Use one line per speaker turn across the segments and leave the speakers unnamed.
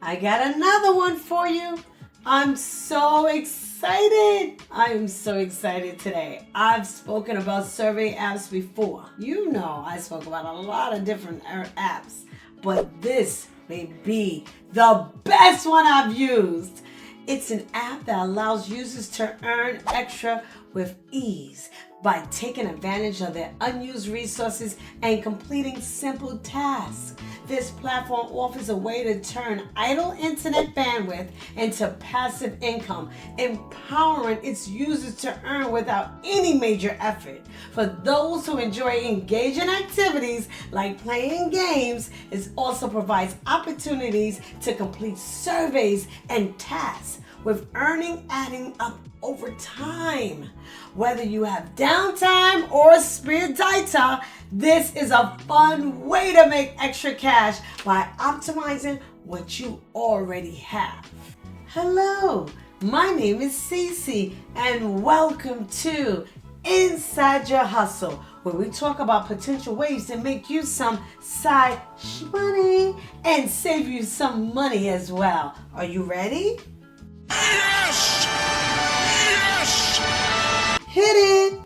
I got another one for you. I'm so excited. I am so excited today. I've spoken about survey apps before. You know I spoke about a lot of different apps, but this may be the best one I've used. It's an app that allows users to earn extra with ease by taking advantage of their unused resources and completing simple tasks. This platform offers a way to turn idle internet bandwidth into passive income, empowering its users to earn without any major effort. For those who enjoy engaging activities like playing games, it also provides opportunities to complete surveys and tasks, with earning adding up over time. Whether you have downtime or spare data, this is a fun way to make extra cash by optimizing what you already have. Hello, my name is Cece and welcome to Inside Your Hustle, where we talk about potential ways to make you some side money and save you some money as well. Are you ready?
Yes! Yes!
Hit it!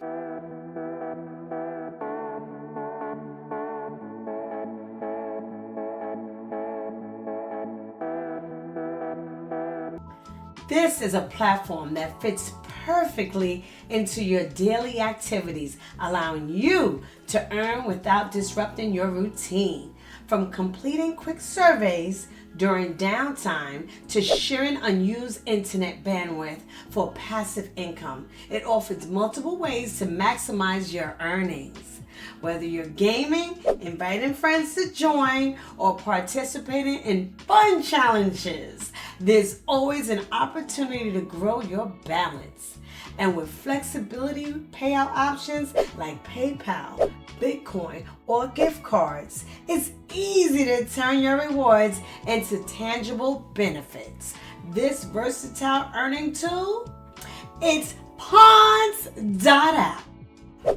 This is a platform that fits perfectly into your daily activities, allowing you to earn without disrupting your routine. From completing quick surveys during downtime to sharing unused internet bandwidth for passive income, it offers multiple ways to maximize your earnings. Whether you're gaming, inviting friends to join, or participating in fun challenges, there's always an opportunity to grow your balance. And with flexibility payout options like PayPal, Bitcoin, or gift cards, it's easy to turn your rewards into tangible benefits. This versatile earning tool, it's Pawns.app.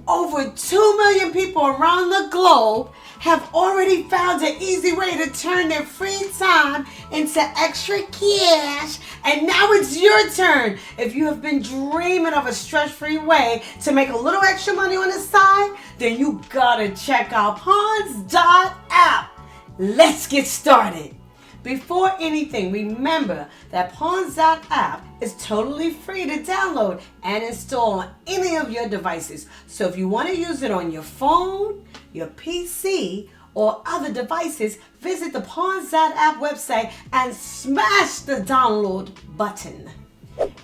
Over 2 million people around the globe have already found an easy way to turn their free time into extra cash, and now it's your turn. If you have been dreaming of a stress-free way to make a little extra money on the side, then you gotta check out Pawns.app. Let's get started. Before anything, remember that Pawns.app is totally free to download and install on any of your devices. So if you want to use it on your phone, your PC, or other devices, visit the Pawns.app website and smash the download button.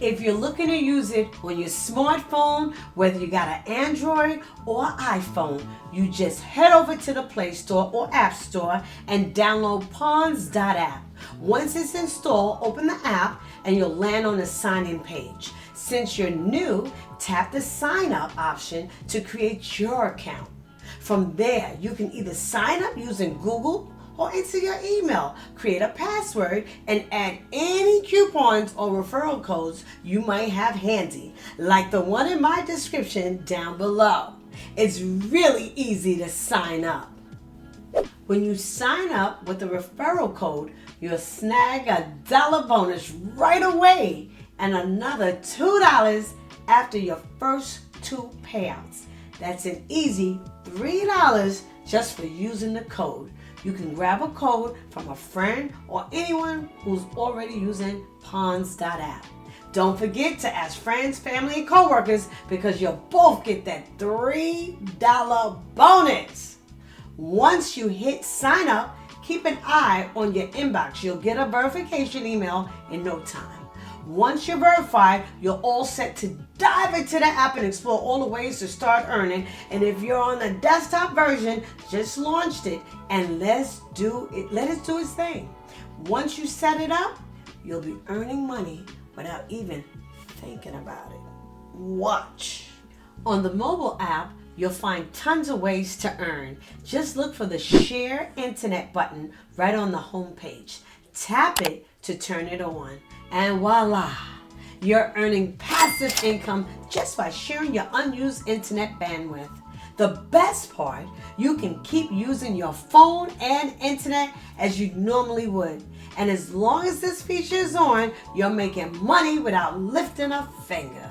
If you're looking to use it on your smartphone, whether you got an Android or iPhone, you just head over to the Play Store or App Store and download Pawns.app. Once it's installed, open the app and you'll land on the sign-in page. Since you're new, tap the sign up option to create your account. From there, you can either sign up using Google or enter your email, create a password, and add any coupons or referral codes you might have handy, like the one in my description down below. It's really easy to sign up. When you sign up with the referral code, you'll snag a $1 bonus right away and another $2 after your first 2 payouts. That's an easy $3 just for using the code. You can grab a code from a friend or anyone who's already using Pawns.app. Don't forget to ask friends, family, and coworkers because you'll both get that $3 bonus. Once you hit sign up, keep an eye on your inbox. You'll get a verification email in no time. Once you're verified, you're all set to dive into the app and explore all the ways to start earning. And if you're on the desktop version, just launched it and let it do its thing. Once you set it up, you'll be earning money without even thinking about it. Watch. On the mobile app, you'll find tons of ways to earn. Just look for the Share Internet button right on the home page. Tap it to turn it on. And voila, you're earning passive income just by sharing your unused internet bandwidth. The best part, you can keep using your phone and internet as you normally would. And as long as this feature is on, you're making money without lifting a finger.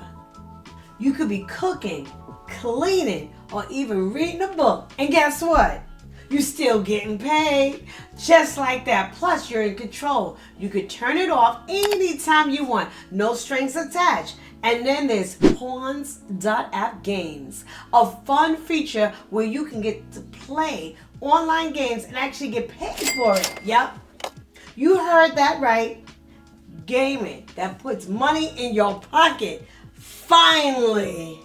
You could be cooking, cleaning, or even reading a book. And guess what? You're still getting paid. Just like that. Plus, you're in control. You could turn it off anytime you want. No strings attached. And then there's Pawns.app games, a fun feature where you can get to play online games and actually get paid for it. Yep. You heard that right. Gaming that puts money in your pocket. Finally.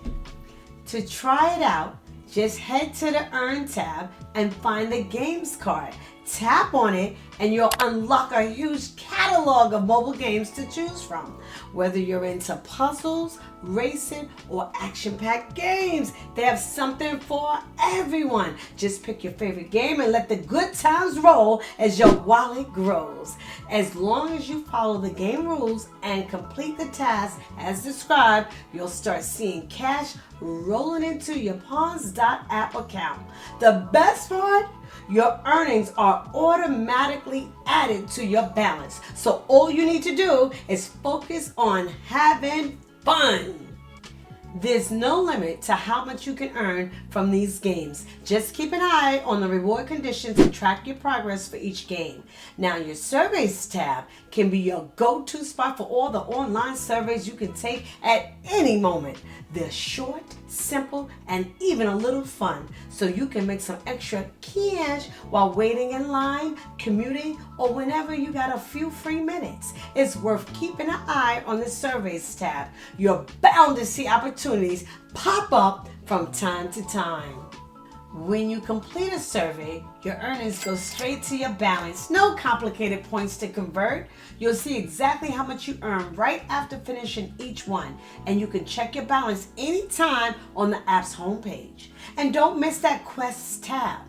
To try it out, just head to the Earn tab and find the Games card. Tap on it and you'll unlock a huge catalog of mobile games to choose from. Whether you're into puzzles, racing, or action-packed games, they have something for everyone. Just pick your favorite game and let the good times roll as your wallet grows. As long as you follow the game rules and complete the task as described, you'll start seeing cash rolling into your Pawns.app account. The best part? Your earnings are automatically added to your balance. So all you need to do is focus on having fun. There's no limit to how much you can earn from these games. Just keep an eye on the reward conditions and track your progress for each game. Now, your surveys tab can be your go-to spot for all the online surveys you can take at any moment. They're short, simple, and even a little fun, so you can make some extra cash while waiting in line, commuting, or whenever you got a few free minutes. It's worth keeping an eye on the surveys tab. You're bound to see opportunities pop up from time to time. When you complete a survey, your earnings go straight to your balance. No complicated points to convert. You'll see exactly how much you earn right after finishing each one. And you can check your balance anytime on the app's homepage. And don't miss that Quests tab.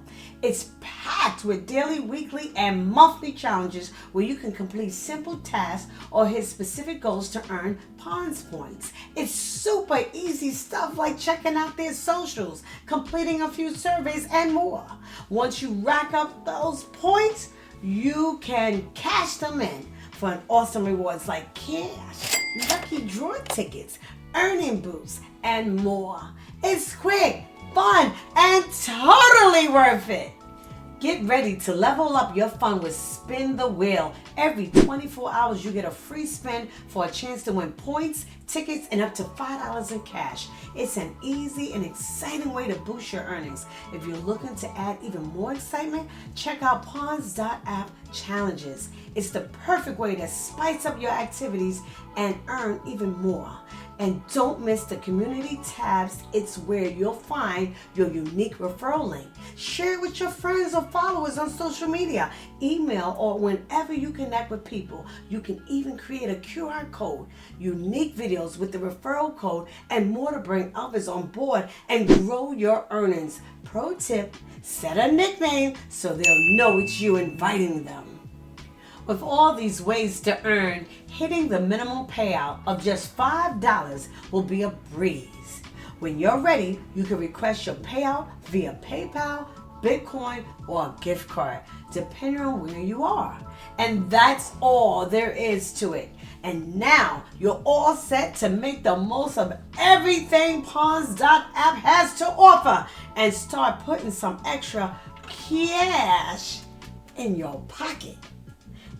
It's packed with daily, weekly, and monthly challenges where you can complete simple tasks or hit specific goals to earn Pawns points. It's super easy stuff like checking out their socials, completing a few surveys, and more. Once you rack up those points, you can cash them in for an awesome rewards like cash, lucky draw tickets, earning boosts, and more. It's quick, fun, and totally worth it. Get ready to level up your fun with Spin the Wheel. Every 24 hours, you get a free spin for a chance to win points, tickets, and up to $5 in cash. It's an easy and exciting way to boost your earnings. If you're looking to add even more excitement, check out Pawns.app challenges. It's the perfect way to spice up your activities and earn even more. And don't miss the community tabs. It's where you'll find your unique referral link. Share it with your friends or followers on social media, email, or whenever you connect with people. You can even create a QR code, unique videos with the referral code, and more to bring others on board and grow your earnings. Pro tip, set a nickname so they'll know it's you inviting them. With all these ways to earn, hitting the minimum payout of just $5 will be a breeze. When you're ready, you can request your payout via PayPal, Bitcoin, or a gift card, depending on where you are. And that's all there is to it. And now you're all set to make the most of everything Pawns.app has to offer and start putting some extra cash in your pocket.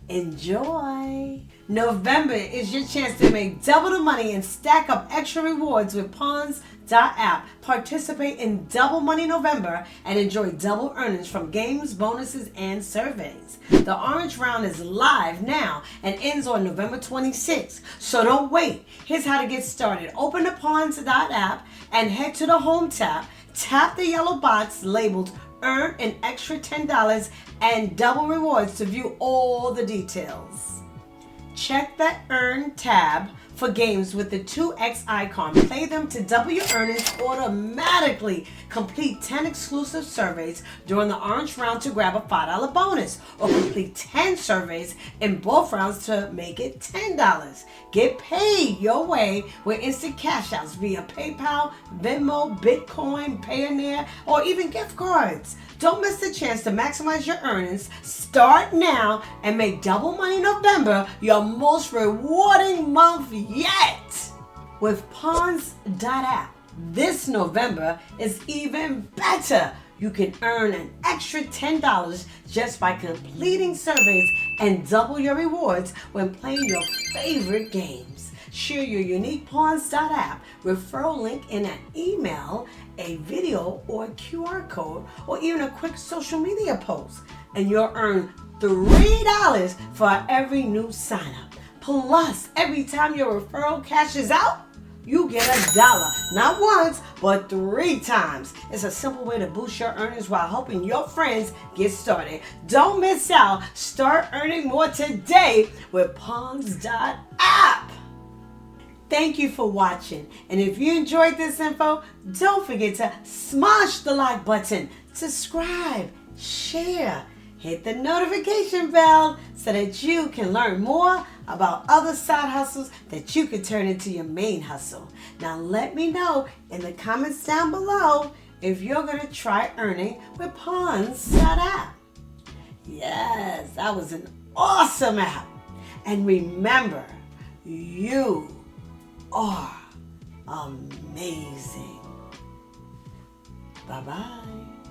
Enjoy! November is your chance to make double the money and stack up extra rewards with Pawns.app. Participate in Double Money November and enjoy double earnings from games, bonuses, and surveys. The orange round is live now and ends on November 26th, so don't wait. Here's how to get started. Open the Pawns.app and head to the Home tab. Tap the yellow box labeled Earn an extra $10 and double rewards to view all the details. Check the Earn tab for games with the 2x icon. Play them to double your earnings automatically. Complete 10 exclusive surveys during the orange round to grab a $5 bonus, or complete 10 surveys in both rounds to make it $10. Get paid your way with instant cash outs via PayPal, Venmo, Bitcoin, Payoneer, or even gift cards. Don't miss the chance to maximize your earnings. Start now and make double money November your most rewarding month yet. With Pawns.app, this November is even better. You can earn an extra $10 just by completing surveys and double your rewards when playing your favorite games. Share your unique Pawns.app referral link in an email, a video, or a QR code, or even a quick social media post, and you'll earn $3 for every new sign up. Plus, every time your referral cashes out, you get $1, not once, but 3 times. It's a simple way to boost your earnings while helping your friends get started. Don't miss out. Start earning more today with Pawns.app. Thank you for watching. And if you enjoyed this info, don't forget to smash the like button, subscribe, share, hit the notification bell so that you can learn more about other side hustles that you can turn into your main hustle. Now let me know in the comments down below if you're going to try earning with Pawns.app. Yes, that was an awesome app. And remember, you are amazing. Bye-bye.